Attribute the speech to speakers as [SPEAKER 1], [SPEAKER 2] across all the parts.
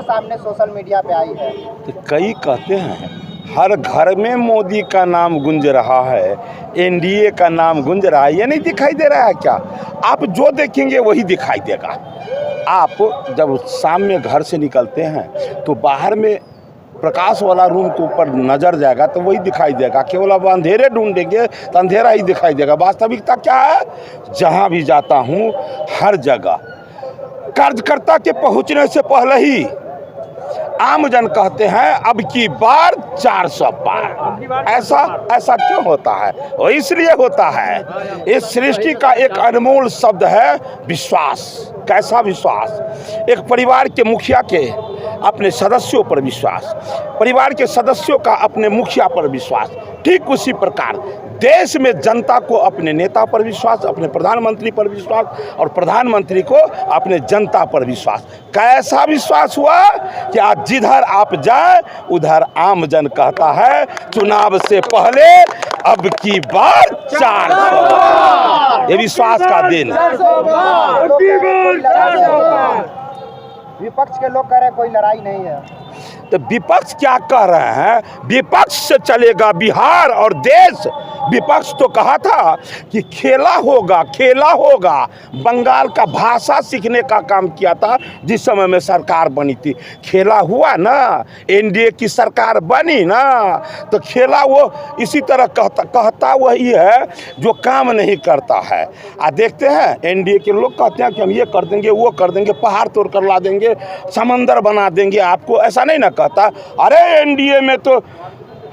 [SPEAKER 1] सामने social media पे आई है।
[SPEAKER 2] तो कई कहते हैं हर घर में मोदी का नाम गूंज रहा है, एनडीए का नाम गूंज रहा है, ये नहीं दिखाई दे रहा है क्या? आप जो देखेंगे वही दिखाई देगा। आप जब शाम में घर से निकलते हैं तो बाहर में प्रकाश वाला रूम के ऊपर नजर जाएगा तो वही दिखाई देगा। केवल अब अंधेरे ढूंढेंगे तो अंधेरा ही दिखाई देगा। वास्तविकता क्या है? जहां भी जाता हूं हर जगह कार्यकर्ता के पहुंचने से पहले ही आमजन कहते हैं अब की बार 400 पार। ऐसा क्यों होता है? वो इसलिए होता है, इस सृष्टि का एक अनमोल शब्द है विश्वास। कैसा विश्वास? एक परिवार के मुखिया के अपने सदस्यों पर विश्वास, परिवार के सदस्यों का अपने मुखिया पर विश्वास, ठीक उसी प्रकार देश में जनता को अपने नेता पर विश्वास, अपने प्रधानमंत्री पर विश्वास और प्रधानमंत्री को अपने जनता पर विश्वास। कैसा विश्वास हुआ कि आज जिधर आप जाए उधर आमजन कहता है चुनाव से पहले अब की बार 400। ये विश्वास का दिन है।
[SPEAKER 1] विपक्ष के लोग कह रहे हैं कोई लड़ाई नहीं है,
[SPEAKER 2] तो विपक्ष क्या कह रहे हैं? विपक्ष से चलेगा बिहार और देश। विपक्ष तो कहा था कि खेला होगा। बंगाल का भाषा सीखने का काम किया था जिस समय में सरकार बनी थी। खेला हुआ ना, एनडीए की सरकार बनी ना, तो खेला वो इसी तरह कहता वही है जो काम नहीं करता है। देखते हैं एनडीए के लोग कहते हैं कि हम ये कर देंगे, वो कर देंगे, पहाड़ तोड़ कर ला देंगे, समंदर बना देंगे आपको। ऐसा नहीं ना कहता। अरे एनडीए में तो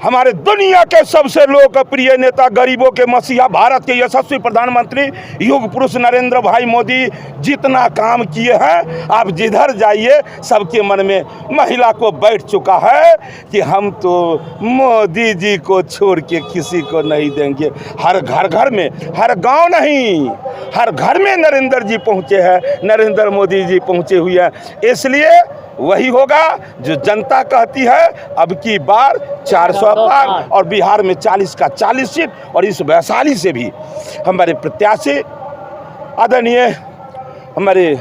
[SPEAKER 2] हमारे दुनिया के सबसे लोकप्रिय नेता, गरीबों के मसीहा, भारत के यशस्वी प्रधानमंत्री, युग पुरुष नरेंद्र भाई मोदी जितना काम किए हैं, आप जिधर जाइए सबके मन में महिला को बैठ चुका है कि हम तो मोदी जी को छोड़ के किसी को नहीं देंगे। हर घर में, हर गांव नहीं, हर घर में नरेंद्र जी पहुंचे हैं, नरेंद्र मोदी जी पहुंचे हुए हैं। इसलिए वही होगा जो जनता कहती है अब की बार 400 पार, और बिहार में 40 का 40 सीट। और इस वैशाली से भी हमारे प्रत्याशी आदरणीय हमारे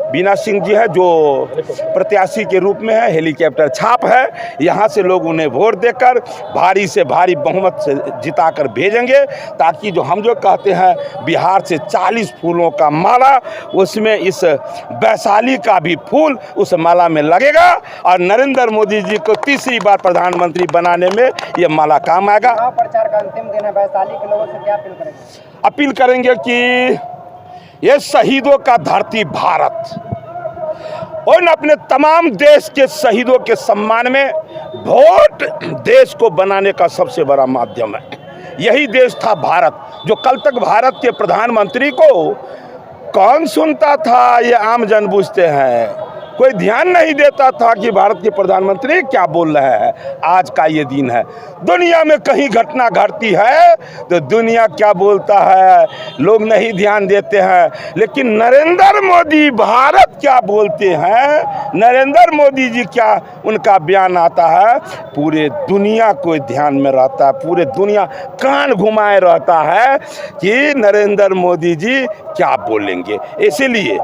[SPEAKER 2] बीना सिंह जी है, जो प्रत्याशी के रूप में है, हेलीकॉप्टर छाप है। यहाँ से लोग उन्हें वोट देकर भारी से भारी बहुमत से जिताकर भेजेंगे, ताकि जो हम जो कहते हैं बिहार से 40 फूलों का माला, उसमें इस वैशाली का भी फूल उस माला में लगेगा और नरेंद्र मोदी जी को तीसरी बार प्रधानमंत्री बनाने में ये माला काम आएगा।
[SPEAKER 1] प्रचार का अंतिम दिन है, वैशाली के लोगों से क्या अपील करेंगे?
[SPEAKER 2] अपील करेंगे कि ये शहीदों का धरती भारत, और अपने तमाम देश के शहीदों के सम्मान में वोट देश को बनाने का सबसे बड़ा माध्यम है। यही देश था भारत, जो कल तक भारत के प्रधानमंत्री को कौन सुनता था ये आम जन पूछते हैं। कोई ध्यान नहीं देता था कि भारत के प्रधानमंत्री क्या बोल रहे हैं। आज का ये दिन है, दुनिया में कहीं घटना घटती है तो दुनिया क्या बोलता है लोग नहीं ध्यान देते हैं, लेकिन नरेंद्र मोदी भारत क्या बोलते हैं, नरेंद्र मोदी जी क्या उनका बयान आता है, पूरे दुनिया को ध्यान में रहता है, पूरे दुनिया कान घुमाए रहता है कि नरेंद्र मोदी जी क्या बोलेंगे। इसीलिए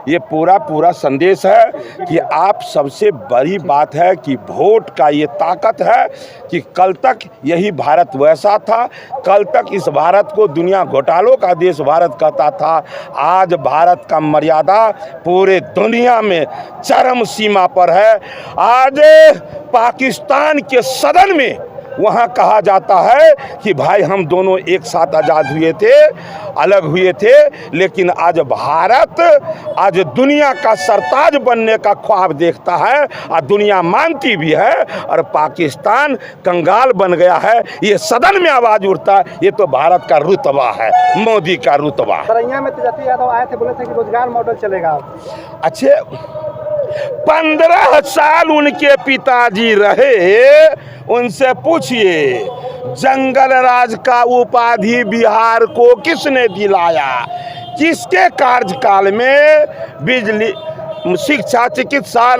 [SPEAKER 2] ये पूरा संदेश है कि आप सबसे बड़ी बात है कि वोट का ये ताकत है कि कल तक यही भारत वैसा था, कल तक इस भारत को दुनिया घोटालों का देश भारत कहता था। आज भारत का मर्यादा पूरे दुनिया में चरम सीमा पर है। आज पाकिस्तान के सदन में वहाँ कहा जाता है कि भाई हम दोनों एक साथ आज़ाद हुए थे, अलग हुए थे, लेकिन आज भारत आज दुनिया का सरताज बनने का ख्वाब देखता है और दुनिया मानती भी है, और पाकिस्तान कंगाल बन गया है। ये सदन में आवाज़ उठता है, ये तो भारत का रुतबा है, मोदी का रुतबा।
[SPEAKER 1] सरैया में तेजस्वी यादव आए थे, बोले थे कि रोजगार मॉडल चलेगा।
[SPEAKER 2] अच्छे 15 साल उनके पिताजी रहे, उनसे पूछिए जंगल राज का उपाधि बिहार को किसने दिलाया, किसके कार्यकाल में बिजली शिक्षा, चिकित्सा,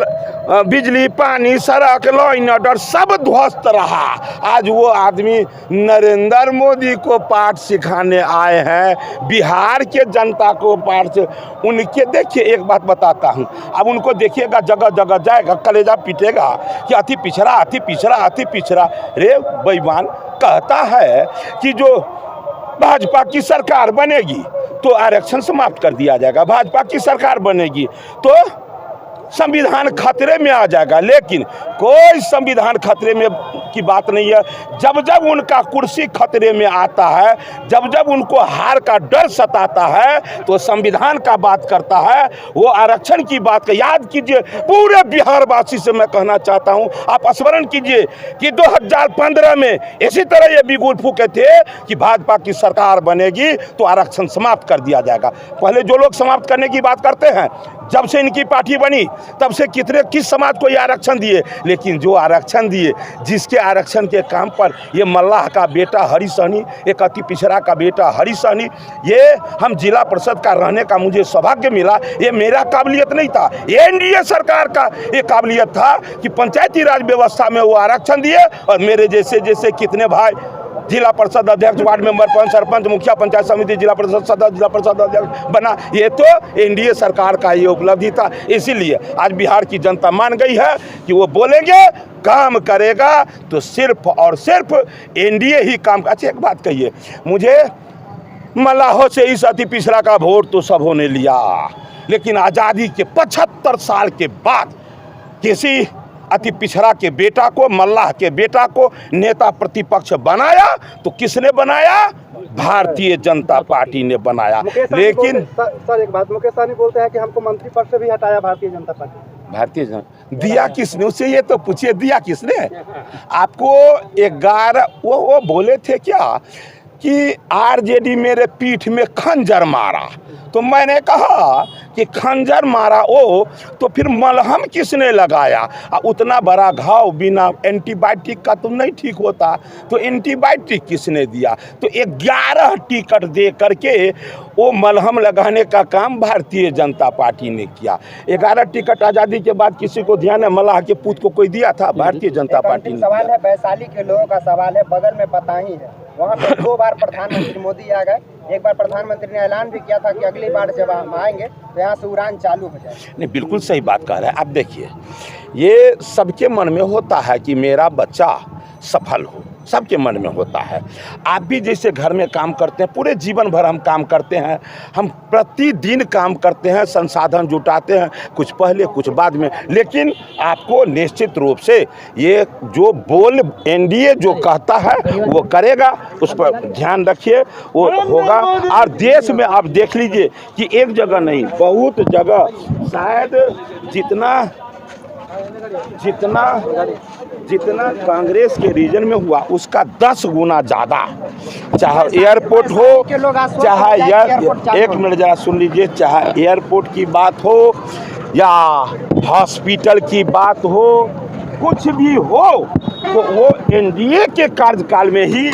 [SPEAKER 2] बिजली, पानी, सड़क, लॉ एंड ऑर्डर सब ध्वस्त रहा। आज वो आदमी नरेंद्र मोदी को पाठ सिखाने आए हैं, बिहार के जनता को पाठ से। उनके देखिए, एक बात बताता हूँ, अब उनको देखिएगा जगह जगह जाएगा, कलेजा पीटेगा कि अति पिछड़ा, अति पिछड़ा, अति पिछड़ा। रे बेईमान, कहता है कि जो भाजपा की सरकार बनेगी तो आरक्षण समाप्त कर दिया जाएगा, भाजपा की सरकार बनेगी तो संविधान खतरे में आ जाएगा। लेकिन कोई संविधान खतरे में की बात नहीं है। जब जब उनका कुर्सी खतरे में आता है, जब जब उनको हार का डर सताता है, तो संविधान का बात करता है, वो आरक्षण की बात का। याद कीजिए, पूरे बिहार वासी से मैं कहना चाहता हूं, आप स्मरण कीजिए कि 2015 में इसी तरह ये बिगुल फूके थे कि भाजपा की सरकार बनेगी तो आरक्षण समाप्त कर दिया जाएगा। पहले जो लोग समाप्त करने की बात करते हैं, जब से इनकी पार्टी बनी तब से किस समाज को ये आरक्षण दिए, लेकिन जो आरक्षण दिए, जिसके आरक्षण के काम पर ये मल्लाह का बेटा हरी सहनी, एक अति पिछड़ा का बेटा हरी सहनी, ये हम जिला परिषद का रहने का मुझे सौभाग्य मिला। ये मेरा काबिलियत नहीं था, ये एनडीए सरकार का ये काबिलियत था कि पंचायती राज व्यवस्था में वो आरक्षण दिए। और मेरे जैसे जैसे कितने भाई जिला परिषद अध्यक्ष, वार्ड मेंबर, पंच, सरपंच, मुखिया पंचायत समिति, जिला परिषद सदस्य, जिला परिषद अध्यक्ष बना। ये तो एनडीए सरकार का ये उपलब्धि था। इसीलिए आज बिहार की जनता मान गई है कि वो बोलेंगे, काम करेगा तो सिर्फ और सिर्फ एनडीए ही काम। अच्छा, एक बात कहिए, मुझे मल्लाहों से इस अति पिछड़ा का वोट तो सबों ने लिया, लेकिन आज़ादी के 75 साल के बाद किसी अति पिछड़ा के बेटा को, मल्लाह के बेटा को नेता प्रतिपक्ष बनाया तो किसने बनाया? भारतीय जनता पार्टी ने बनाया। लेकिन
[SPEAKER 1] सर एक बात, मुकेश सहनी बोलते हैं कि हमको मंत्री पद से भी हटाया भारतीय जनता पार्टी।
[SPEAKER 2] भारतीय जनता दिया किसने? उससे ये तो पूछिए, दिया किसने आपको? 11 वो बोले थे क्या कि आरजेडी मेरे पीठ में खंजर मारा, तो मैंने कहा कि खंजर मारा वो तो फिर मलहम किसने लगाया? उतना बड़ा घाव बिना एंटीबायोटिक का तो नहीं ठीक होता, तो एंटीबायोटिक किसने दिया? तो 11 टिकट दे करके वो मलहम लगाने का काम भारतीय जनता पार्टी ने किया। 11 टिकट आज़ादी के बाद किसी को ध्यान है मल्लाह के पूत को कोई दिया था? भारतीय जनता पार्टी ने।
[SPEAKER 1] सवाल है वैशाली के लोगों का, सवाल है बगल में पताही है, वहाँ पे 2 बार प्रधानमंत्री मोदी आ गए। एक बार प्रधानमंत्री ने ऐलान भी किया था कि अगली बार जब हम आएंगे तो यहाँ से उड़ान चालू हो जाए।
[SPEAKER 2] नहीं, बिल्कुल सही बात कह रहे हैं। आप देखिए, ये सबके मन में होता है कि मेरा बच्चा सफल हो, सबके मन में होता है। आप भी जैसे घर में काम करते हैं, पूरे जीवन भर हम काम करते हैं, हम प्रतिदिन काम करते हैं, संसाधन जुटाते हैं, कुछ पहले कुछ बाद में, लेकिन आपको निश्चित रूप से ये जो बोल एनडीए जो कहता है वो करेगा, उस पर ध्यान रखिए, वो होगा। और देश में आप देख लीजिए कि एक जगह नहीं, बहुत जगह, शायद जितना कांग्रेस के रीजन में हुआ उसका 10 गुना ज़्यादा, चाहे एयरपोर्ट हो, चाहे एक मिनट जरा सुन लीजिए, चाहे एयरपोर्ट की बात हो या हॉस्पिटल की बात हो, कुछ भी हो, तो वो एनडीए के कार्यकाल में ही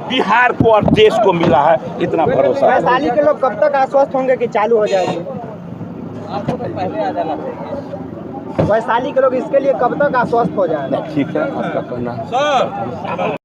[SPEAKER 2] बिहार को और देश को मिला है, इतना भरोसा।
[SPEAKER 1] वैशाली के लोग कब तक आश्वस्त होंगे कि चालू हो जाएगी? वैशाली के लोग इसके लिए कब तक आश्वस्त हो जाएंगे?
[SPEAKER 2] ठीक है, आपका कहना।